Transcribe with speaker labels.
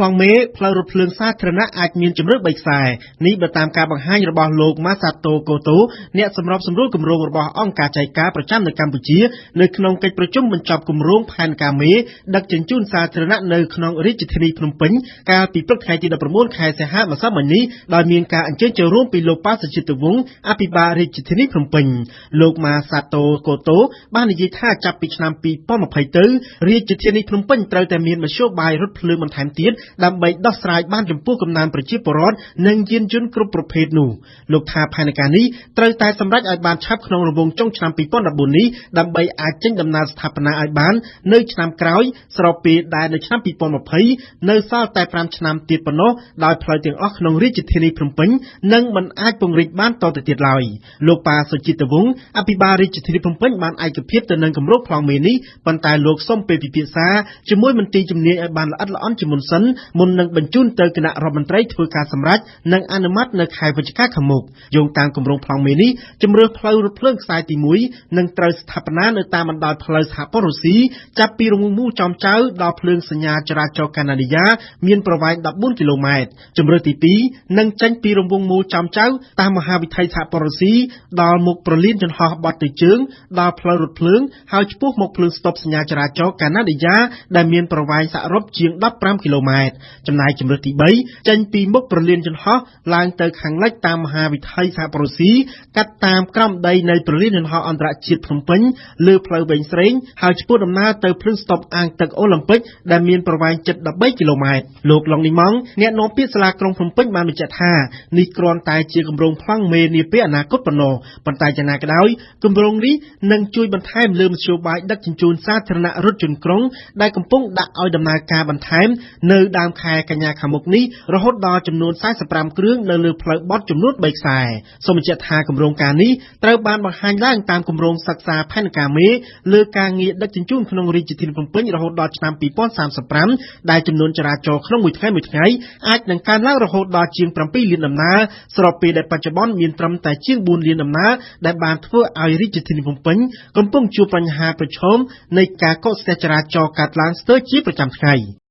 Speaker 1: ឡងមេផ្លូវរថភ្លើងសាធារណៈអាចមានជំរឿ3ខ្សែនេះបើតាមការបង្ហាញរបស់លោកម៉ាសាតូកូតូអ្នកសម្របសម្រួលគម្រោងរបស់អង្គការចៃការប្រចាំនៅកម្ពុជានៅក្នុងកិច្ចប្រជុំបញ្ចប់គម្រោងផែនការមេដឹកជញ្ជូនសាធារណៈនៅក្នុងរាជធានីភ្នំពេញកាលពីព្រឹកថ្ងៃទី19ខែសីហាម្សិលមិញនេះដោយមានការអញ្ជើញចូលរួមពីលោកប៉ាសុជាតិវង្សអភិបាលរាជធានីភ្នំពេញលោកម៉ាសាតូកូតូបាននិយាយថាចាប់ពីឆ្នាំ2020ទៅរាជធានីភ្នំពេញត្រូវតែមានមធ្យោបាយរថភ្លើងបន្ថែមទៀតដើម្បីដោះស្រាយបានចំពោះកំណើនប្រជាពលរដ្ឋនិងយានយន្តគ្រប់ប្រភេទនោះលោកថាផែនការនេះត្រូវតែសម្រេចឲ្យបានឆាប់ក្នុងរង្វង់ចុងឆ្នាំ2014នេះដើម្បីអាចចេញដំណើរស្ថាបនាឲ្យបាននៅឆ្នាំក្រោយស្របពេលដែលនៅឆ្នាំ2020នៅសល់តែ5ឆ្នាំទៀតប៉ុណ្ណោះដោយផ្លូវទាំងអស់ក្នុងរាជធានីភ្នំពេញនឹងមិនអាចពង្រីកបានតទៅទៀតឡើយលោកប៉ាសុជាតិវង្សអភិបាលរាជធានីភ្នំពេញបានឯកភាពទៅនឹងគម្រោងប្លង់មេនេះប៉ុន្តែលោកសុំពេលពិភាក្សាជាមួយមន្ត្រីជំនាញឲ្យបានល្អិតល្អន់ជាមុនសិនមុននឹងបញ្ជូនទៅគណៈរដ្ឋមន្ត្រីធ្វើការសម្រេចនិងអនុម័តនៅខែវិច្ឆិកាខាងមុខយោងតាមគម្រោងប្លង់មេនេះជំរឿផ្លូវរថភ្លើងខ្សែទី1នឹងត្រូវស្ថាបនានៅតាមបណ្ដោយផ្លូវសហព័ន្ធរុស្ស៊ីចាប់ពីរង្វង់មូលចំចៅដល់ភ្លើងសញ្ញាចរាចរណ៍កាណាឌីយ៉ាមានប្រវែង14គីឡូម៉ែត្រជំរឿទី2នឹងចេញពីរង្វង់មូលចំចៅតាមមហាវិថីសហព័ន្ធរុស្ស៊ីដល់មុខប្រលានយន្តហោះបត់ទៅជើងដល់ផ្លូវរថភ្លើងហើយឆ្ពោះមកភ្លើងស្តុបសញ្ញាចរាចរណ៍កាណាឌីយ៉ាដែលមានប្រវែងសរុបជាង15គីឡូម៉ែត្រចំណែកជំរឿទី3ចេញពីមុខប្រលានយន្តហោះឡើងទៅខាងលិចតាមមហាវិថីសហព័ន្ធរុស្ស៊ីកាត់តាមក្រោមដីនៃប្រលានយន្តហោះអន្តរជាតិភ្នំពេញលើផ្លូវវែងស្រេងហើយឆ្ពោះដំណើរទៅភ្លើងស្តុបអាងទឹកអូឡ িম্প ិកដែលមានប្រវែងជិត13គីឡូម៉ែត្រលោកឡុងនីម៉ង់អ្នកនាំពាក្យសាលាក្រុងភ្នំពេញបានបញ្ជាក់ថានេះគ្រាន់តែជាគម្រោងប្លង់មេនាពេលអនាគតប៉ុណ្ណោះប៉ុន្តែយ៉ាងណាក៏ដោយគម្រោងនេះនឹងជួយបន្ថែមលើមធ្យោបាយដឹកជញ្ជូនសាធារណៈរថយន្តក្រុងដែលកំពុងដាក់ឲ្យដំណើរការបន្ថែមនៅដើមខែកញ្ញាខាងមុខនេះរហូតដល់ចំនួន45គ្រឿងនៅលើផ្លូវបត់ចំនួន3ខ្សែសូមបញ្ជាក់ថាគម្រោងការនេះត្រូវបានបង្ហាញឡើងតាមគម្រោងសិក្សាផែនការមេលើការងារដឹកជញ្ជូនក្នុងរាជធានីភ្នំពេញរហូតដល់ឆ្នាំ2035ដែលចំនួនចរាចរណ៍ក្នុងមួយថ្ងៃអាចនឹងកើនឡើងរហូតដល់ជាង7លានដំណើរស្របពេលដែលបច្ចុប្បន្នមានត្រឹមតែជាង4លានដំណើរដែលបានធ្វើឲ្យរាជធានីភ្នំពេញកំពុងជួបបញ្ហាប្រឈមនៃការកកស្ទះចរាចរណ៍កើតឡើងស្ទើរជាប្រចាំថ្ងៃ